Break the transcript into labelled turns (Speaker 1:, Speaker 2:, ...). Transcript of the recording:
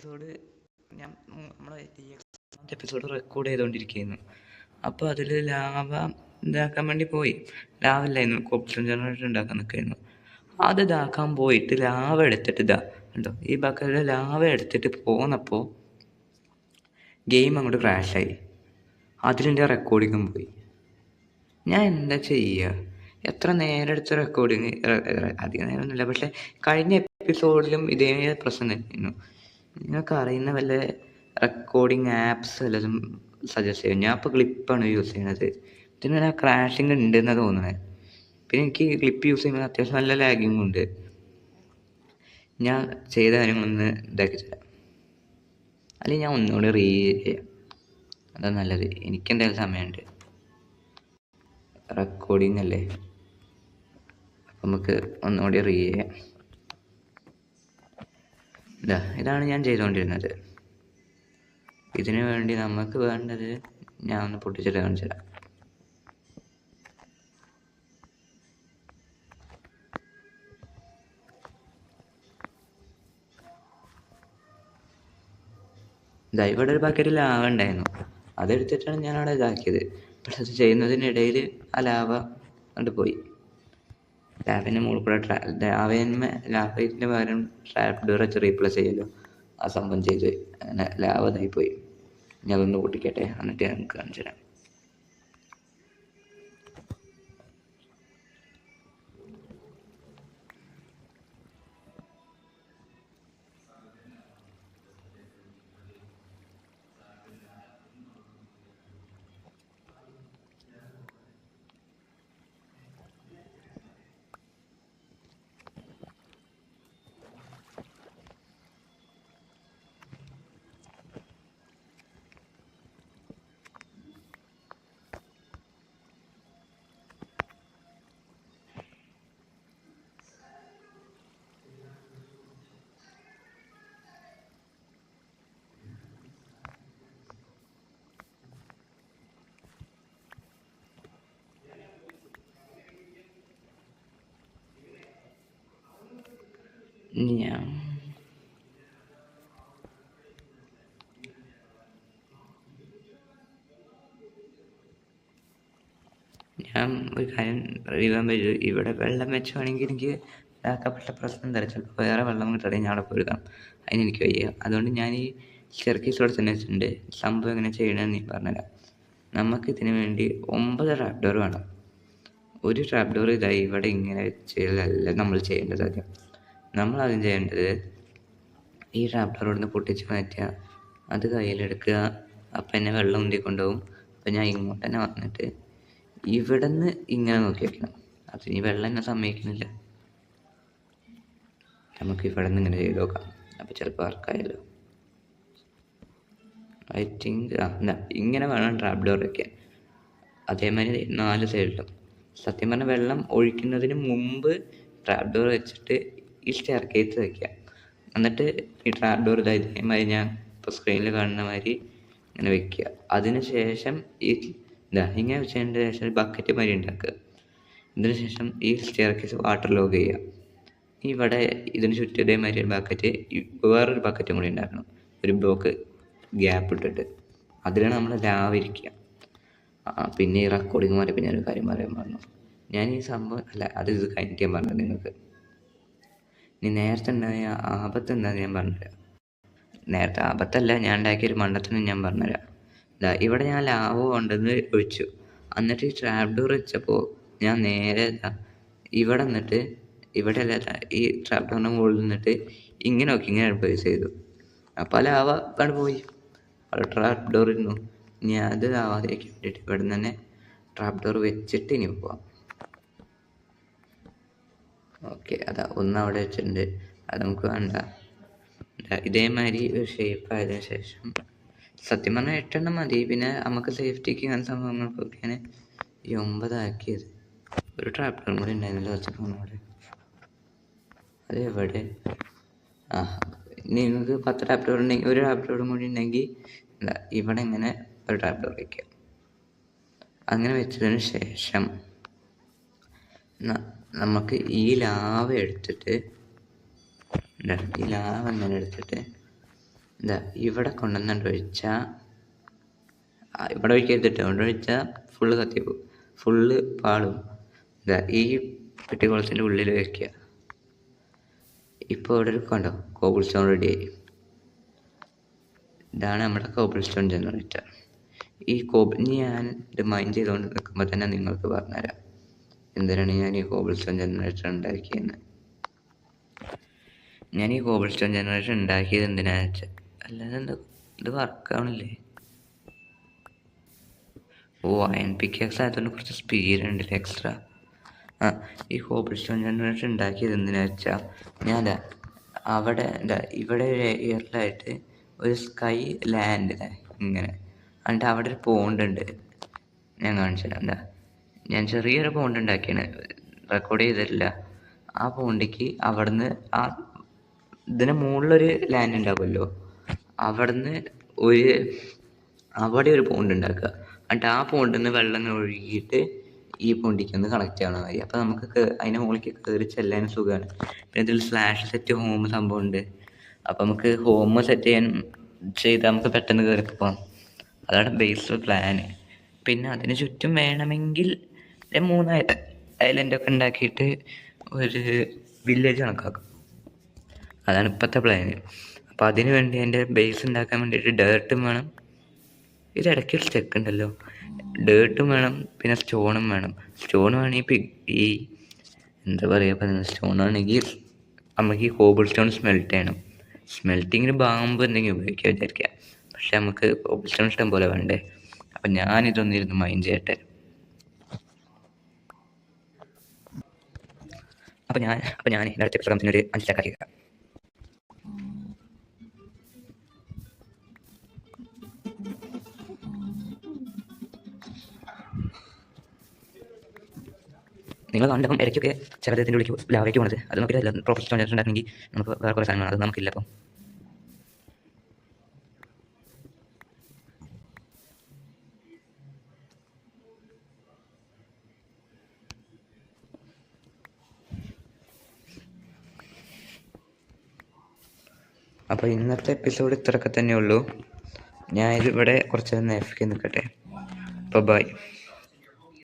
Speaker 1: Episode നമ്മളെ episode record ചെയ്തുകൊണ്ടിരിക്കുന്നു. അപ്പോൾ അതിൽ ലാവ ഇതാക്കാൻ വേണ്ടി പോയി. ലാവ ഇല്ലായിരുന്നു, കോപ്ഷൻ ജനറേറ്റർ ഉണ്ടാക്കാൻ നിൽക്കായിരുന്നു. അത് ഇതാക്കാൻ പോയിട്ട് ലാവ എടുത്തിട്ട് ഉണ്ടോ ഈ ബക്കറ്റിൽ ലാവ എടുത്തിട്ട് പോന്നപ്പോൾ ഗെയിം അങ്ങോട്ട് ക്രാഷായി. അതിലെൻ്റെ റെക്കോർഡിങ്ങും പോയി. ഞാൻ എന്താ ചെയ്യുക? എത്ര നേരം എടുത്ത റെക്കോർഡിങ്, അധികം നേരമൊന്നുമില്ല. പക്ഷെ കഴിഞ്ഞ എപ്പിസോഡിലും ഇതേ പ്രശ്നം തന്നെയായിരുന്നു. നിങ്ങൾക്ക് അറിയുന്ന വല്ല റെക്കോർഡിങ് ആപ്സ് വല്ലതും സജസ്റ്റ് ചെയ്യും. ഞാൻ ഇപ്പോൾ ക്ലിപ്പാണ് യൂസ് ചെയ്യണത്. ഇതിന് ക്രാഷിങ് ഉണ്ടെന്നാണ് തോന്നുന്നത്. പിന്നെ എനിക്ക് ക്ലിപ്പ് യൂസ് ചെയ്യുമ്പോൾ അത്യാവശ്യം നല്ല ലാഗിങ്ങും ഉണ്ട്. ഞാൻ ചെയ്ത കാര്യങ്ങളൊന്ന് ഇതാക്കി തരാം, അല്ലെങ്കിൽ ഞാൻ ഒന്നുകൂടി ചെയ്യാം. അതാ നല്ലത്. എനിക്കെന്തായാലും സമയമുണ്ട്. റെക്കോർഡിങ് അല്ലേ, അപ്പം നമുക്ക് ഒന്നുകൂടി ചെയ്യാം. ഇതാണ് ഞാൻ ചെയ്തുകൊണ്ടിരുന്നത്. ഇതിനു വേണ്ടി നമുക്ക് വേണ്ടത് ഞാൻ ഒന്ന് പൊട്ടിച്ചിട്ട് കാണിച്ചു തരാം. ഇവിടെ ഒരു ബക്കറ്റ് ലാവ ഉണ്ടായിരുന്നു. അതെടുത്തിട്ടാണ് ഞാൻ അവിടെ ഇതാക്കിയത്. പക്ഷെ അത് ചെയ്യുന്നതിനിടയിൽ ആ ലാവ കൊണ്ട് പോയി. ലാവിൻ്റെ മുകളിൽ കൂടെ ലാവയിൻ്റെ പകരം ട്രാപ്പ് ഡോർ വെച്ച് റീപ്ലേസ് ചെയ്യുമല്ലോ, ആ സംഭവം ചെയ്ത് അങ്ങനെ ലാവ ഇതായി പോയി. ഞാൻ അതൊന്ന് പൊട്ടിക്കട്ടെ, എന്നിട്ട് ഞങ്ങൾക്ക് കാണിച്ചു തരാം. ഞാൻ ഒരു കാര്യം അറിയാൻ പറ്റും. ഇവിടെ വെള്ളം വെച്ചുവാണെങ്കിൽ എനിക്ക് ഇതാക്കപ്പെട്ട പ്രശ്നം എന്താ പറയുക, ചിലപ്പോൾ വേറെ വെള്ളം കിട്ടണമെങ്കിൽ ഞാൻ അവിടെ പോയിടാം. അതിനെനിക്ക് വയ്യ. അതുകൊണ്ട് ഞാൻ ഈ സ്റ്റെയർകേസിലൂടെ തന്നെ വെച്ചിട്ടുണ്ട്. സംഭവം എങ്ങനെ ചെയ്യണമെന്ന് ഞാൻ പറഞ്ഞുതരാം. നമുക്കിതിന് വേണ്ടി 9 ട്രാപ്പ് ഡോർ വേണം. ഒരു ട്രാപ്പ് ഡോർ ഇതായി ഇവിടെ ഇങ്ങനെ വെച്ചതല്ല നമ്മൾ ചെയ്യേണ്ടത്. ആദ്യം നമ്മളാദ്യം ചെയ്യേണ്ടത് ഈ ട്രാപ്പ് ഡോർ ഇവിടുന്ന് പൊട്ടിച്ച് മാറ്റുക, അത് കയ്യിലെടുക്കുക. അപ്പം എന്നെ വെള്ളം ഉന്തിക്കൊണ്ടുപോകും. അപ്പം ഞാൻ ഇങ്ങോട്ട് തന്നെ വന്നിട്ട് ഇവിടെ നിന്ന് ഇങ്ങനെ നോക്കി വയ്ക്കണം. അതിന് വെള്ളം എന്നെ സമ്മതിക്കുന്നില്ല. നമുക്ക് ഇവിടെ നിന്ന് ഇങ്ങനെ ചെയ്ത് നോക്കാം. അപ്പോൾ ചിലപ്പോൾ വർക്കായല്ലോ. ഐ തിങ്ക് ഇങ്ങനെ വേണം ട്രാപ്പ് ഡോർ വയ്ക്കാൻ. അതേമാതിരി 4 സൈഡിലും. സത്യം പറഞ്ഞാൽ വെള്ളം ഒഴിക്കുന്നതിന് മുമ്പ് ട്രാപ്പ് ഡോർ വെച്ചിട്ട് ഈ സ്റ്റെയർകേസ് വയ്ക്കുക. എന്നിട്ട് ഈ ട്രാപ്പ് ഡോർ ഇതേമാതിരി ഞാൻ ഇപ്പോൾ സ്ക്രീനിൽ കാണുന്ന മാതിരി ഇങ്ങനെ വെക്കുക. അതിന് ശേഷം ഇങ്ങനെ വെച്ചതിന് ശേഷം ബക്കറ്റ് മാതിരി ഉണ്ടാക്കുക. ഇതിന് ശേഷം ഈ സ്റ്റെയർകേസ് വാട്ടർ ലോക്ക് ചെയ്യുക. ഇവിടെ ഇതിന് ചുറ്റും ഇതേമാതിരി ഒരു ബക്കറ്റ്, വേറൊരു ബക്കറ്റും കൂടി ഉണ്ടാക്കണം, ഒരു ബ്ലോക്ക് ഗ്യാപ്പ് ഇട്ടിട്ട്. അതിലാണ് നമ്മൾ ലാവ ഇരിക്കുക. പിന്നെ ഈ റെക്കോർഡിങ് മാറി പിന്നെ ഒരു കാര്യം പറയാൻ പറഞ്ഞു. ഞാൻ ഈ സംഭവം ഇത് കഴിഞ്ഞിട്ട് ഞാൻ പറഞ്ഞത് നിങ്ങൾക്ക്. ഇനി നേരത്തെ ഉണ്ടായ ആപത്ത് എന്താണെന്ന് ഞാൻ പറഞ്ഞുതരാം. നേരത്തെ ആപത്തല്ല, ഞാൻ ഉണ്ടാക്കിയൊരു മണ്ടത്തിനും ഞാൻ പറഞ്ഞുതരാം. ഇവിടെ ഞാൻ ലാവ കൊണ്ടുവന്ന് ഒഴിച്ചു. എന്നിട്ട് ഈ ട്രാപ്പ് ഡോർ വെച്ചപ്പോൾ ഞാൻ നേരെ ഇവിടെ നിന്നിട്ട് ഇവിടെ അല്ല ഈ ട്രാപ്പ് ഡോറിൻ്റെ മുകളിൽ നിന്നിട്ട് ഇങ്ങനെ നോക്കി ഇങ്ങനെ അഡ്വൈസ് ചെയ്തു. അപ്പോൾ ലാവ അവിടെ പോയി. അവിടെ ട്രാപ്പ് ഡോർ ഇരുന്നു. ഇനി അത് ആവാതിരിക്കാൻ വേണ്ടിയിട്ട് ഇവിടെ നിന്ന് തന്നെ ട്രാപ്പ് ഡോർ വെച്ചിട്ട് ഇനി പോവാം. ഓക്കെ, ഒന്ന് അവിടെ വെച്ചിട്ടുണ്ട്. അത് നമുക്ക് വേണ്ട. ഇതേമാതിരി ഒരു ഷേപ്പ് ആയതിനു ശേഷം സത്യം പറഞ്ഞാൽ 8 മതി. പിന്നെ നമുക്ക് സേഫ്റ്റിക്ക് ഇങ്ങനെ സംഭവങ്ങൾക്കൊക്കെയാണ് ഈ 9 ആക്കിയത്. ഒരു ട്രാപ്പ് ഡോറും കൂടി ഉണ്ടായിരുന്നല്ലോ അവിടെ. അത് എവിടെ? നിങ്ങൾക്ക് 10 ട്രാപ്പ് ഡോർ ഉണ്ടെങ്കിൽ ഒരു ട്രാപ്പ് ഡോറും കൂടി ഉണ്ടെങ്കിൽ ഇവിടെ ഇങ്ങനെ ഒരു ട്രാപ്പ് ഡോർ വയ്ക്കുക. അങ്ങനെ വെച്ചതിന് ശേഷം നമുക്ക് ഈ ലാവ എടുത്തിട്ട് ഇങ്ങനെ എടുത്തിട്ട് ഇതാ ഇവിടെ കൊണ്ടുവന്നിട്ട് ഒഴിച്ചാൽ ഇവിടെ ഒഴിക്കരുതിട്ട് ഇവിടെ ഒഴിച്ചാൽ ഫുള്ള് കത്തിപ്പോവും, ഫുള്ള് പാളും. ഇതാ ഈ പെട്ടിക്കോളത്തിൻ്റെ ഉള്ളിൽ വയ്ക്കുക. ഇപ്പോൾ ഇവിടെ ഒരു കണ്ടോ കോബിൾ സ്റ്റോൺ റെഡിയായി. ഇതാണ് നമ്മുടെ കോബിൾ സ്റ്റോൺ ജനറേറ്റർ. ഇനി ഞാൻ ഇത് മൈൻഡ് ചെയ്തുകൊണ്ട് നിൽക്കുമ്പോൾ തന്നെ നിങ്ങൾക്ക് പറഞ്ഞുതരാം എന്തിനാണ് ഞാൻ ഈ കോബിൾ സ്റ്റോൺ ജനറേറ്റർ ഉണ്ടാക്കിയെന്ന്. ഞാൻ ഈ കോബിൾ സ്റ്റോൺ ജനറേറ്റർ ഉണ്ടാക്കിയത് എന്തിനാണെന്ന് വെച്ചാൽ, അല്ലാതെ എന്താ ഇത് വർക്കാവണില്ലേ? അയൺ പിക്കാക്സ് ആയതുകൊണ്ട് കുറച്ച് സ്പീഡ് ഉണ്ടല്ലേ എക്സ്ട്രാ. ഈ കോബിൾ സ്റ്റോൺ ജനറേറ്റർ ഉണ്ടാക്കിയത് എന്തിനാണെന്ന് വെച്ചാൽ, ഞാൻ അവിടെ ഇവിടെ ഒരു എയറിലായിട്ട് ഒരു സ്കൈ ലാൻഡ് ഇങ്ങനെ, എന്നിട്ട് അവിടെ ഒരു പോണ്ട് ഉണ്ട്. ഞാൻ കാണിച്ചു തരാം. ഞാൻ ചെറിയൊരു പോണ്ട് ഉണ്ടാക്കിയാണ്, റെക്കോർഡ് ചെയ്തിട്ടില്ല. ആ പോണ്ടിക്ക് അവിടുന്ന് ഇതിന് മുകളിലൊരു ലാൻഡ് ഉണ്ടാകുമല്ലോ, അവിടുന്ന് അവിടെ ഒരു പോണ്ട് ഉണ്ടാക്കുക. എന്നിട്ട് ആ പോണ്ടിൽ നിന്ന് വെള്ളം ഒഴുകിയിട്ട് ഈ പോണ്ടിക്കൊന്ന് കണക്റ്റ് ആവണ മതി. അപ്പോൾ നമുക്ക് അതിൻ്റെ മുകളിലേക്ക് കയറി ചെല്ലാൻ സുഖമാണ്. പിന്നെ ഇതിൽ സ്ലാഷ് സെറ്റ് ഹോം സംഭവം ഉണ്ട്. അപ്പോൾ നമുക്ക് ഹോം സെറ്റ് ചെയ്താൽ നമുക്ക് പെട്ടെന്ന് കയറി പോകാം. അതാണ് ബേസ് പ്ലാന്. പിന്നെ അതിന് ചുറ്റും വേണമെങ്കിൽ 3 ഐലൻഡൊക്കെ ഉണ്ടാക്കിയിട്ട് ഒരു വില്ലേജ് കണക്കാക്കും. അതാണ് ഇപ്പോഴത്തെ പ്ലാന്. അപ്പോൾ അതിന് വേണ്ടി എൻ്റെ ബേസ് ഉണ്ടാക്കാൻ വേണ്ടിയിട്ട് ഡേർട്ടും വേണം. ഇതിടയ്ക്ക് ഒരു സ്റ്റെക്ക് ഉണ്ടല്ലോ, ഡേർട്ടും വേണം, പിന്നെ സ്റ്റോണും വേണം. സ്റ്റോൺ വേണമെങ്കിൽ ഈ എന്താ പറയുക, സ്റ്റോൺ ആണെങ്കിൽ നമുക്ക് ഈ കോബിൾ സ്റ്റോൺ സ്മെൽറ്റ് ചെയ്യണം. സ്മെൽറ്റിങ്ങിന് ബാമ്പ് എന്തെങ്കിലും ഉപയോഗിക്കാൻ വിചാരിക്കുക. പക്ഷെ നമുക്ക് കോബിൾ സ്റ്റോൺ ഇഷ്ടം പോലെ വേണ്ടേ. അപ്പം ഞാനിതൊന്നിരുന്ന് മൈൻഡ് ചെയ്യട്ടെ. അപ്പം ഞാൻ എൻ്റെ അടുത്ത എക്സ്ട്രാംസിന് ഒരു 5 സ്റ്റെക്ക് ആക്കിയേക്കാം. നിങ്ങൾ കണ്ടപ്പം ഇടയ്ക്കൊക്കെ ചിലതിൻ്റെ ഉള്ളിലേക്ക് ലാവയ്ക്ക് പോണത്, അത് നമുക്കില്ല. പ്രോപ്പർ സ്റ്റോൺ ഉണ്ടാക്കണമെങ്കിൽ നമുക്ക് വേറെ കുറേ സാധനങ്ങൾ, അത് നമുക്കില്ല. അപ്പോൾ ഇന്നത്തെ എപ്പിസോഡ് ഇത്രയൊക്കെ തന്നെ ഉള്ളൂ. ഞാൻ ഇതിവിടെ കുറച്ച് നേരം നിൽക്കട്ടെ. അപ്പോൾ ബൈ.